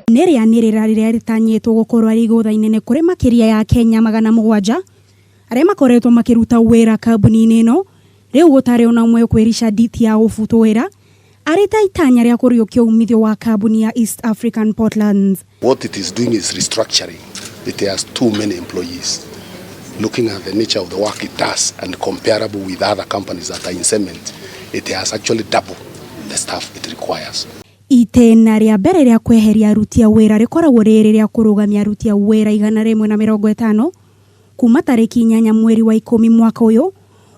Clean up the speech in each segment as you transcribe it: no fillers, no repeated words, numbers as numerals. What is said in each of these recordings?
Nere yaniriire riria ritanyitwo gukorwo ari igutha inene kuri makiria ya Kenya 700 aria makoretwo makiruta wira kambuni ino riu gutari ona umwe kwirisha diti ya gufutwo wira arita itanya ria kuriukia umithio wa kambuni ya East African Portlands. What it is doing is restructuring. It has too many employees. Looking at the nature of the work it does and comparable with other companies that are in cement, it has actually double the staff it requires. Itena ria mbere ria kweheria aruti a wira rikoragwo riri ria kurugamia aruti a wira 150 kuma tariki 8 mweri wa 10 mwaka uyu,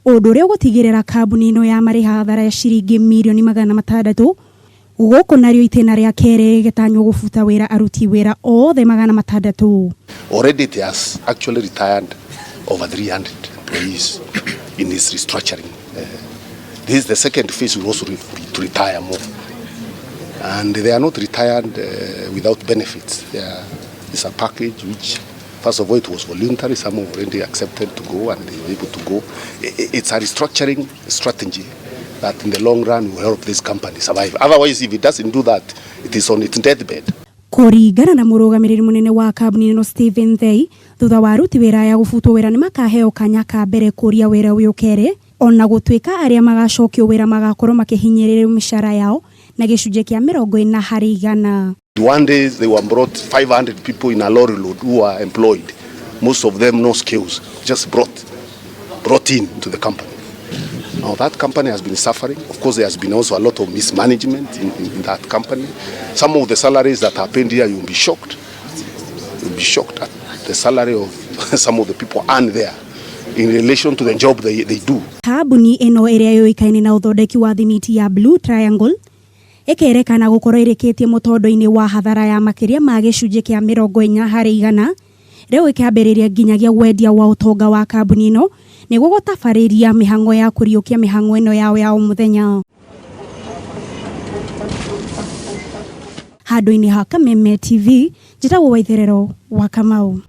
undu ria gutigirira kambuni ino ya mari hathara ya ciringi mbirioni 600 guko nario itena ria kere getanywo gufuta wira aruti wira othe 600. Already it has actually retired over 300 employees in its restructuring. This is the second phase. We also to retire more. And they are not retired without benefits. It's a package which, first of all, it was voluntary. Some already accepted to go and they were able to go. It's a restructuring strategy that in the long run will help this company survive. Otherwise, if it doesn't do that, it is on its deathbed. Kuringana na murugamiriri munene wa kambuni ino Stephen Thei, thutha wa aruti wira ya gufutwo wira ni makaheo kanya ka mbere kuria wira uyu kere, ona gutwika aria magacokio wira magakorwo makihinyirira mishara yao na gicunji kia 40%. One day they were brought 500 people in a lorry load who are employed. Most of them no skills, just brought in to the company. Now that company has been suffering. Of course, there has been also a lot of mismanagement in that company. Some of the salaries that are paid here, you'll be shocked. You'll be shocked at the salary of some of the people earn there in relation to the job they do. Kambuni ino iria yoikaine na uthondeki wa thimiti ya Blue Triangle ikerekana gukorwo irikitie mutondo-ini wa hathara ya makiria ma gicunji kia 40% riu ikiambiriria nginyagia wendia wa utonga wa kambuni ino niguo gutafariria mihango ya kuriukia mihango ino yao ya umuthenya. Handu-ini ha Kameme TV, njitagwo Waitherero wa Kamau.